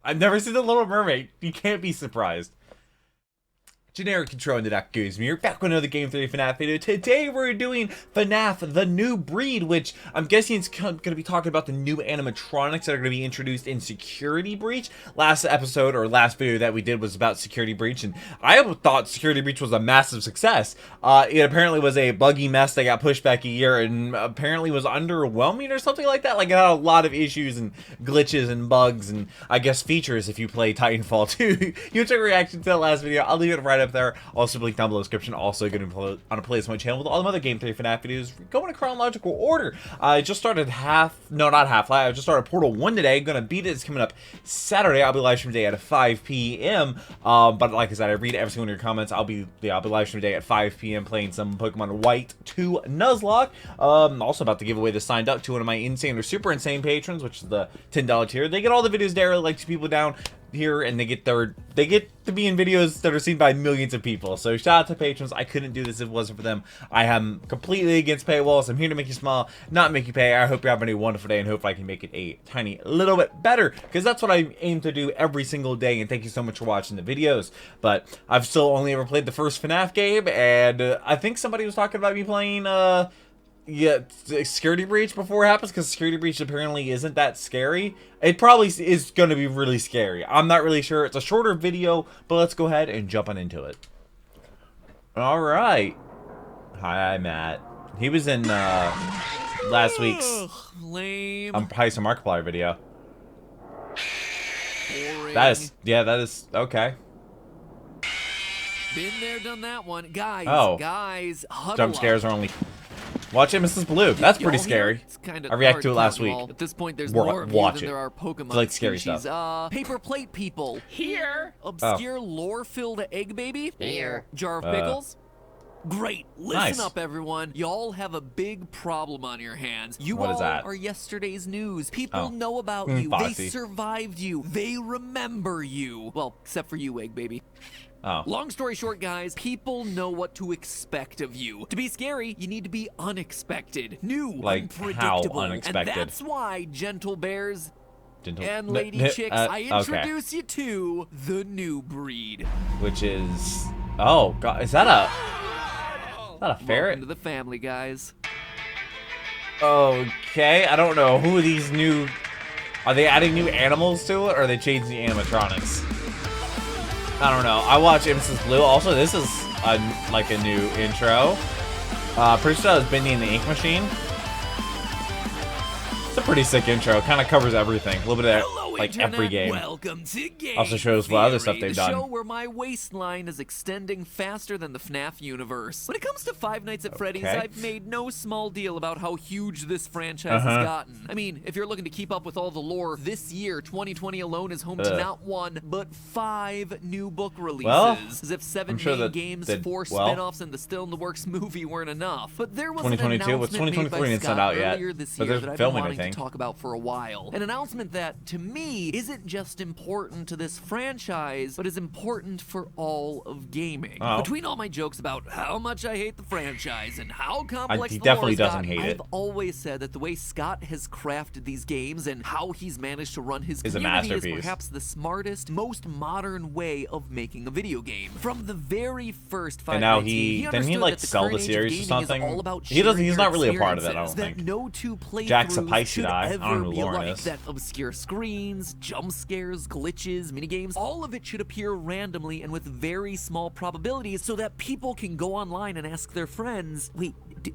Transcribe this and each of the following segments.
I've never seen The Little Mermaid. You can't be surprised. Generic Control into that Greensboro. Back with another Game 3 FNAF video. Today we're doing FNAF The New Breed, which I'm guessing it's going to be talking about the new animatronics that are going to be introduced in Security Breach. Last episode, or last video that we did was about Security Breach, and I thought Security Breach was a massive success. It apparently was a buggy mess that got pushed back a year, and apparently was underwhelming or something like that. Like, it had a lot of issues and glitches and bugs, and I guess features if you play Titanfall 2. You took a reaction to that last video. I'll leave it right up there. Also, link down below the description. Also, going to on a playlist on my channel with all the other Game 3 FNAF videos going in chronological order. I just started I just started Portal 1 today. Going to beat it. It's coming up Saturday. I'll be live streaming today at 5 p.m. But like I said, I read every single one of your comments. I'll be live streaming today at 5 p.m. playing some Pokemon White 2 Nuzlocke. Also about to give away the signed up to one of my insane or super insane patrons, which is the $10 tier. They get all the videos there, like 2 people down here, and they get to be in videos that are seen by millions of people. So shout out to patrons. I couldn't do this if it wasn't for them. I am completely against paywalls. I'm here to make you smile, not make you pay. I hope you're having a wonderful day, and hope I can make it a tiny little bit better, because that's what I aim to do every single day. And thank you so much for watching the videos. But I've still only ever played the first FNAF game, and I think somebody was talking about me playing Security Breach before it happens, because Security Breach apparently isn't that scary. It probably is going to be really scary. I'm not really sure. It's a shorter video, but let's go ahead and jump on into it. Alright. Hi, Matt. He was in last week's Heist and Markiplier video. Boring. That is okay. Been there, done that one. Guys, huddle Jump scares up. are only... Watch it, Mrs. Blue. That's pretty scary. It's kind of I reacted to it last week. At this point, there's more of you than there are Pokemon It's like scary species. stuff. Paper plate people. Here. Obscure lore-filled egg baby. Here. Jar of pickles. Great. Listen Nice. up, everyone. Y'all have a big problem on your hands. You What all is that? are yesterday's news. People Oh. know about you. They Foxy. survived you. They remember you. Well, except for you, egg baby. Oh. Long story short, guys, people know what to expect of you. To be scary, you need to be unexpected, new, Like, unpredictable. how unexpected? And that's why, gentle bears Gentle... and lady chicks, I introduce you to the New Breed. Which is... Oh, God. Is that a ferret? Welcome to the family, guys. Okay, I don't know. Who are these new... Are they adding new animals to it, or are they changing the animatronics? I don't know. I watch Mrs. Blue. Also, this is like a new intro. Pretty sure that was Bendy and the Ink Machine. It's a pretty sick intro. Kind of covers everything. A little bit of Hello, like Internet. every game. Welcome to Game Also shows what other stuff Theory, they've the done. show where my waistline is extending faster than the FNAF universe. When it comes to Five Nights at Freddy's, Okay. I've made no small deal about how huge this franchise has gotten. I mean, if you're looking to keep up with all the lore, this year, 2020 alone, is home to not one, but 5 new book releases. Well, as if 7 I'm sure main that games, did 4 well. spin-offs, and the Still in the Works movie weren't enough. But there was 2022? an What's announcement 2023 made by didn't Scott start out yet, earlier this but year they're that I've filming, been I wanting to think. talk about for a while. An announcement that, to me, isn't just important to this franchise, but is important for all of gaming. Oh. Between all my jokes about how much I hate the franchise and how complex He the definitely lore has doesn't gotten, hate I've it. always said that the way Scott has crafted these games and how he's managed to run his Is a community is masterpiece. perhaps the smartest, most modern way of making a video game. From the very first Five And now Nights, he- didn't he, understood like, that the sell the current age of series or gaming is something? all about He doesn't- sharing he's your not really a part of it, I don't experiences, think. that no two Jack playthroughs Sapicey should died. I don't know ever who be Lauren alike. is. That obscure screens, jump scares, glitches, minigames, all of it should appear randomly and with very small probabilities so that people can go online and ask their friends, wait,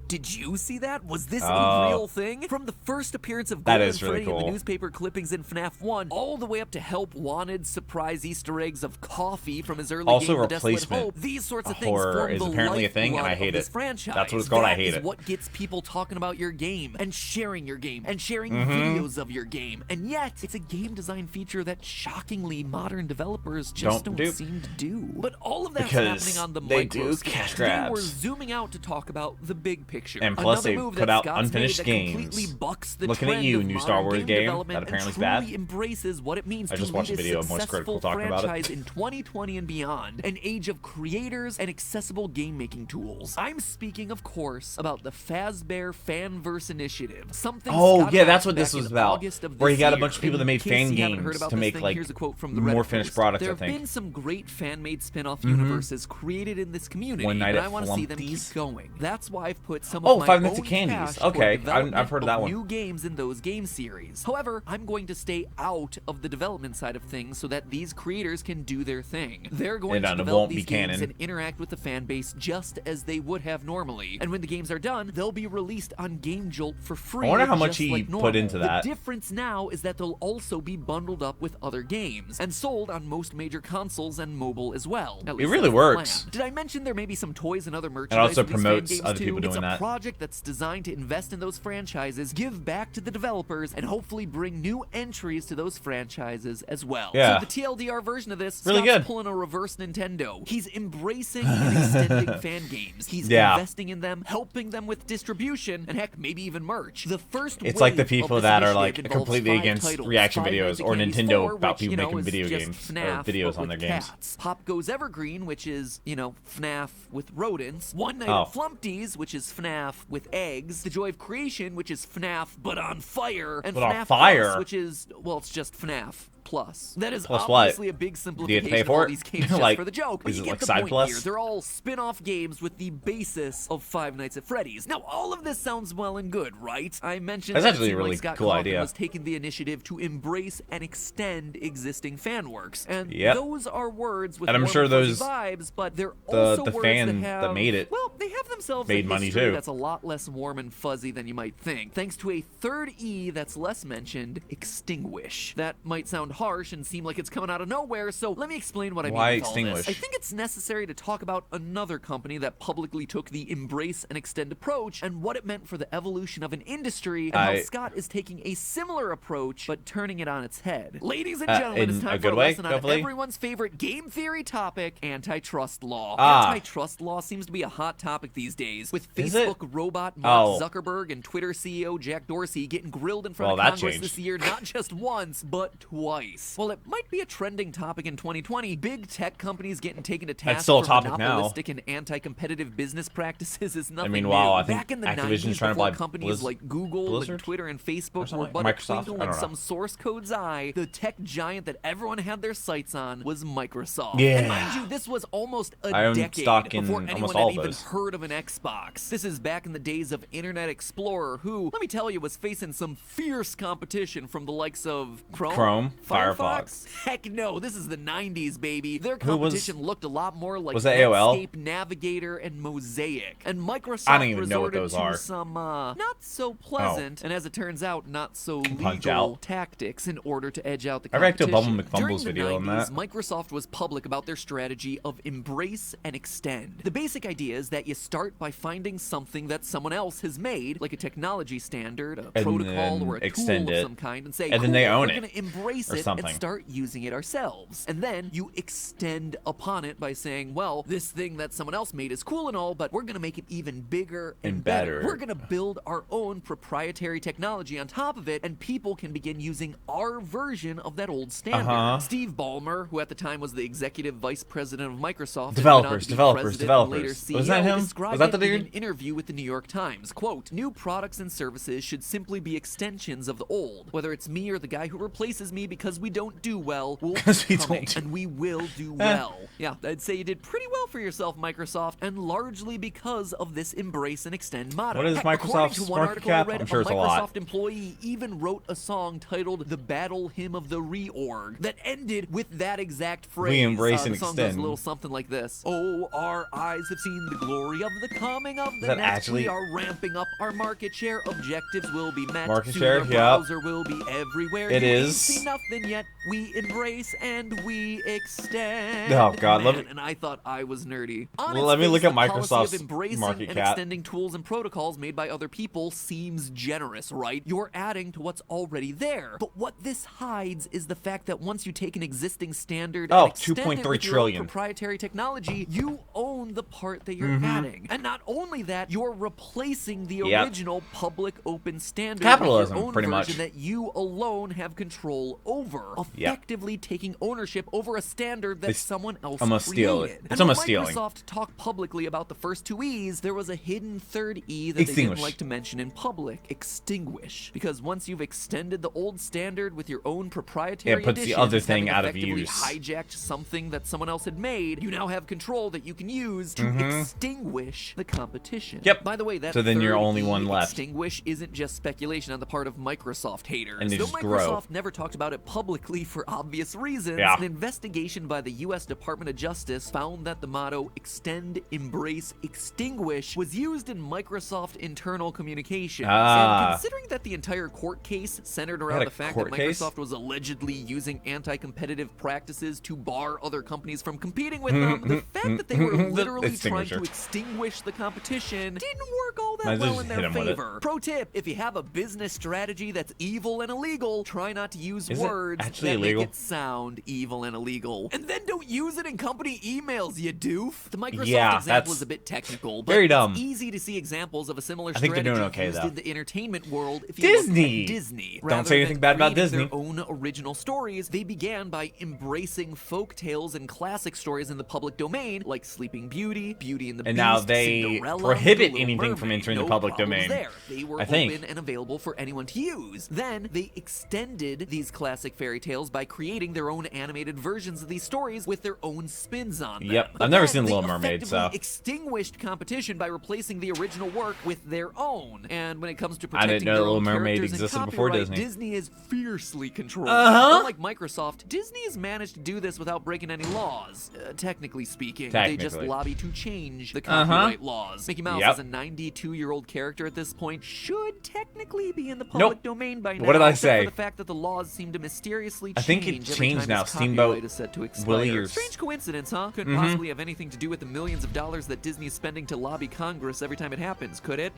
did you see that? Was this a real thing? From the first appearance of That Golden is really Freddy in cool. the newspaper clippings in FNAF 1, all the way up to help wanted surprise Easter eggs of coffee from his early Also, game, The Desolate replacement Hope, these sorts of things horror form is the apparently a thing, and I lifeblood hate of this it. franchise. That's what it's called, I That hate is it. what gets people talking about your game and sharing your game and sharing Mm-hmm. videos of your game. And yet, it's a game design feature that shockingly modern developers just Don't don't do. seem to do. But all of that's Because happening on the they micro do scale. cash Today we're grabs. zooming out to talk about the big big picture. And plus, Another they move put that out Scott's unfinished made that completely games. bucks the Looking at trend you, of new Star modern Wars game development that apparently is and bad. truly embraces what it means I to just lead watched a a video of Moist Critical successful talking about it. franchise in 2020 and beyond, an age of creators and accessible game-making tools. I'm speaking, of course, about the Fazbear Fanverse Initiative. Something Oh, Scott yeah, that's launched what this back was in about. August of Where he this got a year. bunch of people that In made case fan you haven't heard games about to this make thing, like here's a quote from the more Reddit finished post. products. There I have think. been some great fan-made spin-off universes created in this community, One Night and at I want to see them keep Flumpty's. going. That's why I've put some Oh, of my 5 Nights own at Candy's. cash toward Okay, I've development heard of that one. new games in those game series. However, I'm going to stay out of the development side of things so that these creators can do their thing. They're going to it develop won't be these games canon. and interact with the fan base just as they would have normally. And when the games are done, they'll be released on Game Jolt for free. I wonder how much just he like put normal. into that. The difference now is that they'll also be bundled up with other games and sold on most major consoles and mobile as well. At least really that's the works. plan. Did I mention there may be some toys and other merchandise also for these fan promotes games other too? people It's doing a that. project that's designed to invest in those franchises, give back to the developers, and hopefully bring new entries to those franchises as well. Yeah. So the TLDR version of this, Really Scott's good. pulling a reverse Nintendo. He's embracing and extending fan games. He's Yeah. investing in them, helping them with distribution, and heck, maybe even merch. The first It's like the wave people of this that are initiative like involves completely 5 against titles, reaction Five Nights videos at or Candy's Nintendo 4, about which, people you know, making is video just games or FNAF, videos but on their with games. cats. Pop Goes Evergreen, which is, you know, FNAF with rodents. One Night Oh. at Flumpty's, which is FNAF with eggs. The Joy of Creation, which is FNAF but on fire. And But on FNAF fire? Plus, which is, well, it's just FNAF Plus. That is Plus what? obviously a big Do you simplification have to pay of for all it? these games just Like, for the joke. But is you it get like the Side point Plus? here. They're all spin-off games with the basis of Five Nights at Freddy's. Now, all of this sounds well and good, right? I mentioned That's that it actually a seemed really like Scott cool Cawthon idea. was taking the initiative to embrace and extend existing fan works. And Yep. those are words with And I'm warm, sure fuzzy those- vibes, but they're the also words fan that that have, made it well, they have themselves made a money history too. that's a lot less warm and fuzzy than you might think, thanks to a third E that's less mentioned, extinguish. That might sound harsh and seem like it's coming out of nowhere, so let me explain what I Why mean with all extinguish? this. I think it's necessary to talk about another company that publicly took the embrace and extend approach and what it meant for the evolution of an industry and how Scott is taking a similar approach but turning it on its head. Ladies and gentlemen, in it's a time for good a way, lesson on hopefully? everyone's favorite game theory topic, antitrust law. Ah. Antitrust law seems to be a hot topic these days, with Is it? Facebook robot Mark Oh. Zuckerberg and Twitter CEO Jack Dorsey getting grilled in front Well, of that Congress changed. this year not just once, but twice. While it might be a trending topic in 2020, big tech companies getting taken to task still a for topic now. monopolistic and anti-competitive business practices is nothing meanwhile, new. I think Back in the Activision's 90s, trying to before buy companies like Google Blizzard? and Twitter and Or Facebook were something? but a Microsoft? twinkle I in don't know. some source code's eye, the tech giant that everyone had their sights on was Microsoft. Yeah. And mind you, this was almost a I own decade stock in before almost anyone all had of even those. heard of an Xbox. This is back in the days of Internet Explorer, who, let me tell you, was facing some fierce competition from the likes of Chrome, Firefox. Heck no, this is the 90s, baby. Their Who was- competition looked a lot more like was that AOL? Netscape, Navigator, and Mosaic. And Microsoft I don't even know what resorted those to are. some not so pleasant, and as it turns out, not so Punch legal Out. tactics in order to edge out the I reacted competition. to Bubble McFumbles During the video on 90s, that. Microsoft was public about their strategy of embrace and extend. The basic idea is that you start by finding something that someone else has made, like a technology standard, a And protocol, then or a extend tool of it. some kind, and say, And then they "Cool, own we're it, gonna embrace or it something. and start using it ourselves." And then you extend upon it by saying, well, this thing that someone else made is cool and all, but we're gonna make it even bigger and And better. better. We're gonna build our own proprietary technology on top of it, and people can begin using our version of that old standard. Uh-huh. Steve Ballmer, who at the time was the executive vice president of Microsoft, and Developers, went on to be developers, president and later developers. CEO, Was that him? described Was that the it in dude? an interview with the New York Times. Quote, "New products and services should simply be extensions of the old. Whether it's me or the guy who replaces me because we don't do well, we'll Because keep we coming, don't do- and we will do well." Yeah, I'd say you did pretty well for yourself, Microsoft, and largely because of this embrace and extend motto. What is Heck, according to Microsoft's one market article cap? I read, I'm sure a it's a lot. Microsoft employee even wrote a song titled "The Battle Hymn of the Reorg" that ended with that exact phrase. We embrace and the song goes extend. a little something like this: "Oh, our eyes have seen the glory of the coming of the that next. actually- We are ramping up our market share. Objectives will be met. Market Soon share? our Yep. browser will be everywhere. It You ain't is. seen nothing yet. We embrace and we extend." Oh, God, let Man, me- and I thought I was nerdy. On Well, its let me face, look at the policy of Microsoft's embracing market and cap. extending tools and protocols made by other people seems generous, right? You're adding to what's already there. But what this hides is the fact that once you take an existing standard Oh, and extend it 2.3 with your own trillion. proprietary technology, you own own the part that you're adding. And not only that, you're replacing the original public open standard Capitalism, with your own pretty much. version that you alone have control over, effectively taking ownership over a standard that someone else almost created. It's almost stealing. Microsoft talked publicly about the first two E's, there was a hidden third E that they didn't like to mention in public: extinguish. Because once you've extended the old standard with your own proprietary it puts the other thing out of use. Hijacked something that someone else had made, you now have control that you can use to extinguish the competition. Yep. By the way, that so then you're third only one E, left. extinguish, isn't just speculation on the part of Microsoft haters. And they Though just Microsoft grow. never talked about it publicly for obvious reasons, an investigation by the U.S. Department of Justice found that the motto "extend, embrace, extinguish" was used in Microsoft internal communications. And considering that the entire court case centered around the fact that Microsoft was allegedly using anti-competitive practices to bar other companies from competing with them, the fact that they were literally trying to extinguish the competition didn't work all that well in their favor. Pro tip: if you have a business strategy that's evil and illegal, try not to use words that make it sound evil and illegal. And then don't use it in company emails, you doof. The Microsoft example is a bit technical, but it's easy to see examples of a similar strategy used in the entertainment world. If you look at Disney. Don't say anything bad about Disney. Their own original stories, they began by embracing folk tales and classic stories in the public domain, like Sleeping Beauty, Beauty and the Beast, and now they Cinderella, prohibit The Little anything Mermaid. from entering No the public problems domain. There. They were I think. open and available for anyone to use. Then they extended these classic fairy tales by creating their own animated versions of these stories with their own spins on them. Yep, But I've never then seen they Little Mermaid, so effectively extinguished competition by replacing the original work with their own. And when it comes to I protecting didn't know their Little own Mermaid characters and existed before copyright, Disney. Disney is fiercely controlled. Unlike Microsoft, Disney has managed to do this without breaking any laws. Technically speaking, they just lobby to change the copyright laws. Mickey Mouse is a 92-year-old character at this point, should technically be in the public domain by now. What did I except say? For the fact that the laws seem to mysteriously change. I think it every changed time now. its Steamboat copyright is set to expire. Willie or Strange coincidence, huh? Couldn't possibly have anything to do with the millions of dollars that Disney is spending to lobby Congress every time it happens, could it?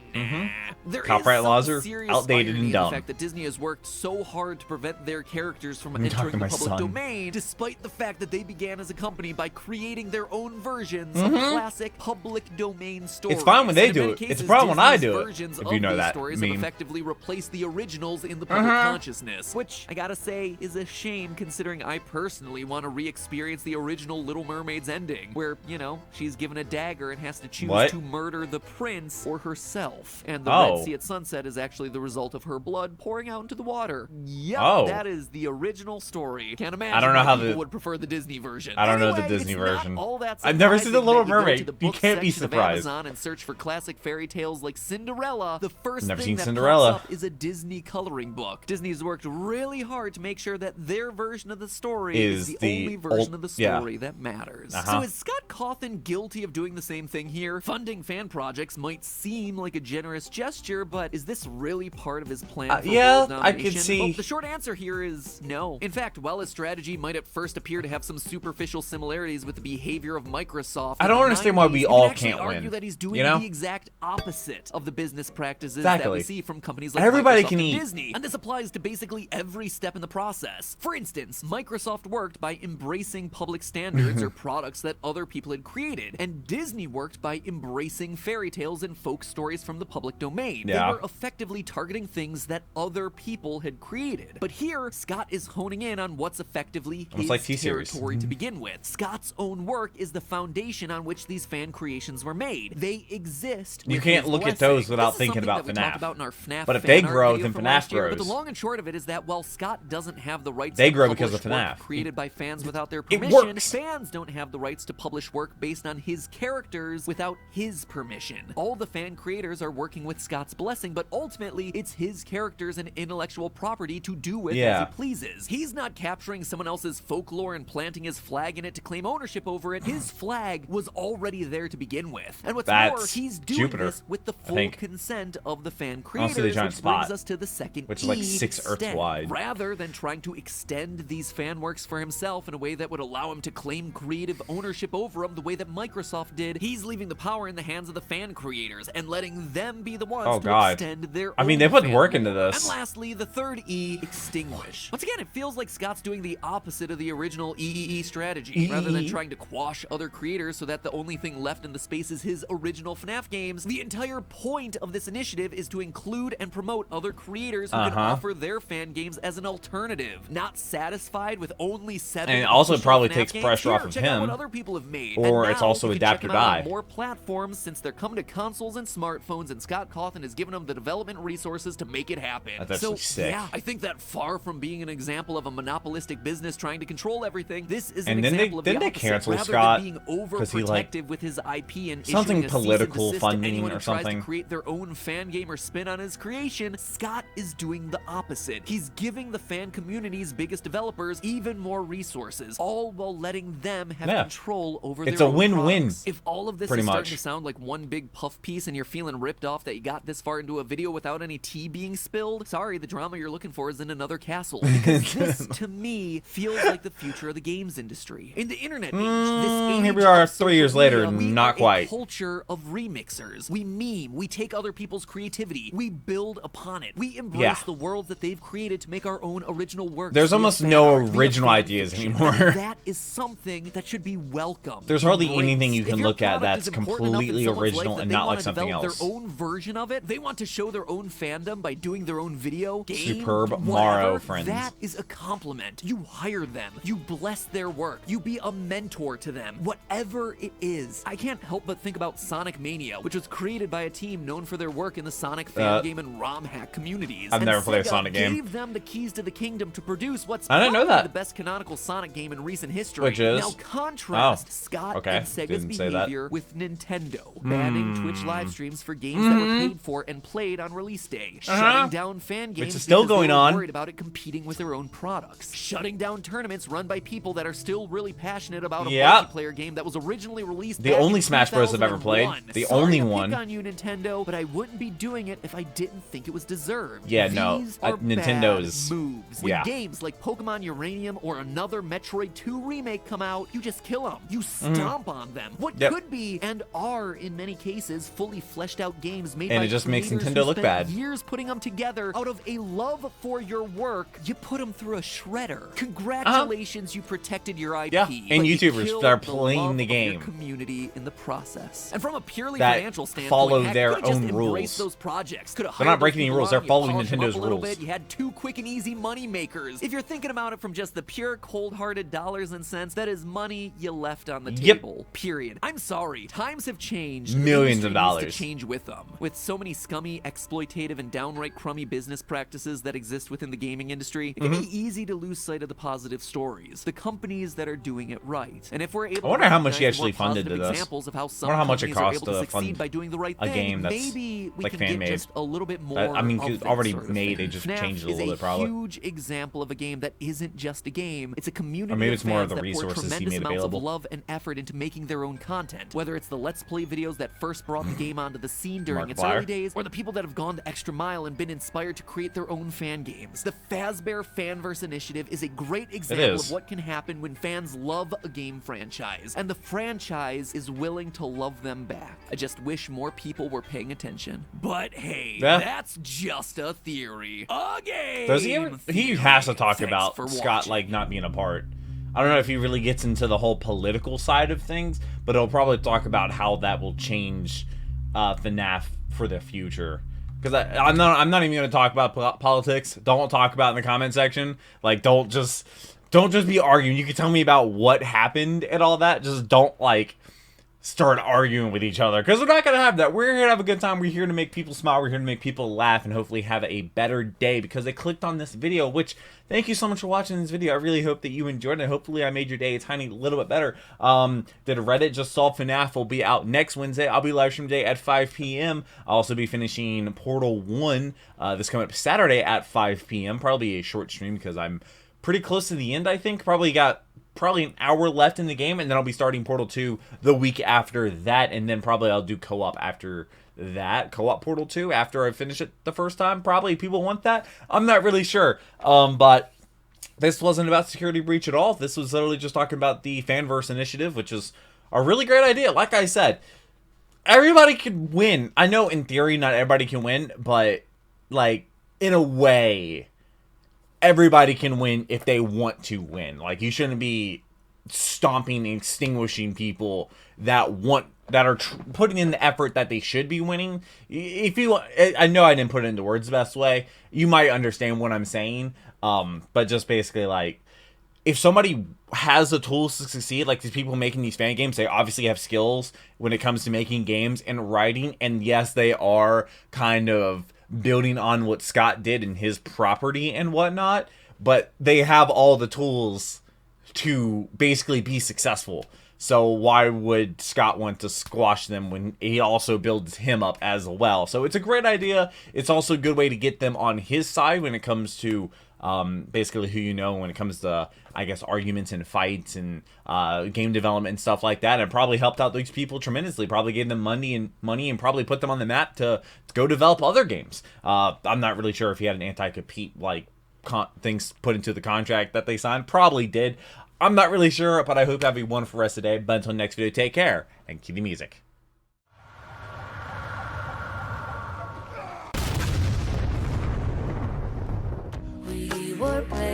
There Copyright is laws some are serious outdated irony and in dumb. the fact that Disney has worked so hard to prevent their characters from entering the public domain, despite the fact that they began as a company by creating their own versions of classic public domain stories. It's fine when they do it. Cases, It's a problem when I Disney's do it. versions If you know of these that stories meme. have effectively replaced the originals in the public consciousness, which I gotta say is a shame considering I personally want to re-experience the original Little Mermaid's ending, where, you know, she's given a dagger and has to choose to murder the prince or herself. And the Red Sea at sunset is actually the result of her blood pouring out into the water. Yep, that is the original story. Can't imagine I don't know how people would prefer the Disney version. I don't know the Disney version. I've never seen the Little Mermaid. You can't be surprised. Amazon and search for classic fairy tales like Cinderella. The first Never thing seen that Cinderella. pops up is a Disney coloring book. Disney's worked really hard to make sure that their version of the story is the only version of the story that matters. So is Scott Cawthon guilty of doing the same thing here? Funding fan projects might seem like a generous gesture, but is this really part of his plan for world domination? I could see. Well, the short answer here is no. In fact, while his strategy might at first appear to have some superficial similarities with the behavior of Microsoft, I don't understand why we all can't argue win. that he's doing You know? the exact opposite of the business practices that we see from companies like Everybody Microsoft can and eat. Disney. And this applies to basically every step in the process. For instance, Microsoft worked by embracing public standards or products that other people had created, and Disney worked by embracing fairy tales and folk stories from the public domain. They were effectively targeting things that other people had created. But here, Scott is honing in on what's effectively his territory to begin with. Scott's own work is the foundation on which these fan creations were made. They exist. You can't look at those without thinking about FNAF. About in our FNAF but if they fan grow, art then video from FNAF last year. grows. But the long and short of it is that while Scott doesn't have the rights They to grow because of publish work FNAF. created by fans without their It permission, works. fans don't have the rights to publish work based on his characters without his permission. All the fan creators are working with Scott's blessing, but ultimately it's his characters and intellectual property to do with as he pleases. He's not capturing someone else's folklore and planting his flag in it to claim ownership over it. His flag was already there to begin with. And what's more, he's doing this with the the full consent of the fan I don't see the creators, giant which spot, brings us to the second which is like 6 Earths extend. wide. Rather than trying to extend these fan works for himself in a way that would allow him to claim creative ownership over them the way that Microsoft did, he's leaving the power in the hands of the fan creators and letting them be the ones to extend their I mean, own they put fan work into lore. this. And lastly, the third E, extinguish. Once again, it feels like Scott's doing the opposite of the original EEE strategy. Rather than trying to quash other creators so that the only thing left in the space is his original FNAF games, the entire point of this initiative is to include and promote other creators who can offer their fan games as an alternative. Not satisfied with only 7 and it also probably FNAF takes games? pressure off of Check out what him. other people have made. Or And it's now also you can adapt check or them out die. on more platforms since they're coming to consoles and smartphones, and Scott Cawthon has given them the development resources to make it happen. That's so, actually sick. yeah, I think that far from being an example of a monopolistic business trying to control everything, this is an And then example of the didn't they opposite. cancel Rather Scott than being 'cause he, like, overprotective with his IP and something issuing a cease and political desist to funding anyone who or tries something. to create their own fan game or spin on his creation, Scott is doing the opposite. He's giving the fan community's biggest developers even more resources, all while letting them have control over It's their a own win-win, products. If all of this pretty is much. starting to sound like one big puff piece and you're feeling ripped off that you got this far into a video without any tea being spilled, sorry, the drama you're looking for is in another castle. Because this, to me, feels like the future of the games industry. In the internet age, this age here we are of 3 years social later, media, we not are quite. a culture of remixers. We meme, we take other people's creativity, we build upon it. We embrace the worlds that they've created to make our own original works. There's via almost fan no art, via original fan ideas fiction. anymore. That is something that should be welcomed. There's hardly embraced. anything you If can your look at product that's is important enough in completely someone's original life that and they not wanna like something develop else. Their own version of it. They want to show their own fandom by doing their own video game. Superb whatever. Morrow, friends. That is a compliment. You hire them. You bless their work. You be a mentor to them. Whatever it is. I can't help but think about Sonic Mania, which was created by a team known for their work in the Sonic fan game and ROM hack communities. I've And never played a Sega Sonic game. gave them the keys to the kingdom to produce what's I didn't know probably that. the best canonical Sonic game in recent history. Which is? Now contrast Scott okay. and Sega's Didn't say that. behavior with Nintendo, banning Twitch live streams for games that were paid for and played on release day, shutting down fan games is still because going they were on. worried about it competing with their own products, shutting down tournaments run by people that are still really passionate about a multiplayer game that was originally released The back only in Smash Bros. I've ever played. 2001. The Sorry only to one. pick on you, Nintendo, but I wouldn't be doing it if I didn't think it was deserved. Yeah, no, These are Nintendo's- bad moves. When yeah. games like Pokemon Uranium or another Metroid 2 remake come out, you just kill them. You stomp on them. What could be and are in many cases fully fleshed out games made And by it just makes creators Nintendo who look spent bad. years putting them together out of a love for your work. You put them through a shredder. Congratulations, you protected your IP. Yeah, and but you YouTubers killed that are the playing love the of your game. community in the process. And from a purely That financial standpoint, follow heck, their could've just own embraced rules. those projects. Could've They're hired not breaking those any people rules, on, they're you following polished them up Nintendo's a little rules. bit, you had 2 quick and easy money makers. If you're thinking about it from just the pure cold-hearted dollars and cents, that is money you left on the table. Period. I'm sorry. Times have changed. The Millions of industry needs dollars. to change with them. With so many scummy, exploitative, and downright crummy business practices that exist within the gaming industry, it can be easy to lose sight of the positive stories, the companies that are doing it right. And if we're able I wonder to how much he recognize actually more funded positive to this. examples of how some wonder how much it companies are costs able to to fund succeed by doing the right a thing, game that's, maybe we like, can fan get made. just a little bit more. I mean, of it's that already sort of made, thing. they just FNAF changed it a is little bit, probably. huge example of a game that isn't just a game. It's a community Or maybe of it's more of fans the that pour resources he tremendous made amounts available. of love and effort into making their own content. Whether it's the Let's Play videos that first brought the game onto the scene during its Markiplier. early days, or the people that have gone the extra mile and been inspired to create their own fan games. The Fazbear Fanverse initiative is a great example is. of what can happen when fans love a game franchise, and the franchise is willing to love them back. I just wish more people were paying attention. But hey, Yeah. that's just a theory. A game Does he ever? He theory. has to talk Thanks about for Scott watching. like not being a part. I don't know if he really gets into the whole political side of things, but he'll probably talk about how that will change FNAF for the future. Because I'm not even going to talk about politics. Don't talk about it in the comment section. Like, don't just be arguing. You can tell me about what happened and all that. Just don't like start arguing with each other, because we're not going to have that. We're here to have a good time. We're here to make people smile. We're here to make people laugh and hopefully have a better day because they clicked on this video, which thank you so much for watching this video. I really hope that you enjoyed it. Hopefully I made your day a tiny little bit better. Did Reddit Just Solve FNAF will be out next Wednesday. I'll be live stream day at 5 p.m. I'll also be finishing Portal 1 this coming up Saturday at 5 p.m. Probably a short stream because I'm pretty close to the end, I think. Probably an hour left in the game, and then I'll be starting Portal 2 the week after that, and then probably I'll do co-op after that co-op Portal 2 after I finish it the first time. Probably people want that. I'm not really sure. But this wasn't about security breach at all. This was literally just talking about the Fanverse initiative, which is a really great idea. Like I said, everybody can win. I know in theory not everybody can win, but like in a way, everybody can win if they want to win. Like, you shouldn't be stomping and extinguishing people that are putting in the effort that they should be winning. If you, I know I didn't put it into words the best way. You might understand what I'm saying. But just basically, like, if somebody has the tools to succeed, like these people making these fan games, they obviously have skills when it comes to making games and writing. And yes, they are kind of building on what Scott did in his property and whatnot, but they have all the tools to basically be successful. So why would Scott want to squash them when he also builds him up as well? So it's a great idea. It's also a good way to get them on his side when it comes to basically who you know, when it comes to, I guess, arguments and fights and game development and stuff like that. And probably helped out these people tremendously. Probably gave them money and probably put them on the map to go develop other games. I'm not really sure if he had an anti-compete like things put into the contract that they signed. Probably did. I'm not really sure, but I hope you have a wonderful rest of the day. But until next video, take care and cue the music. We were playing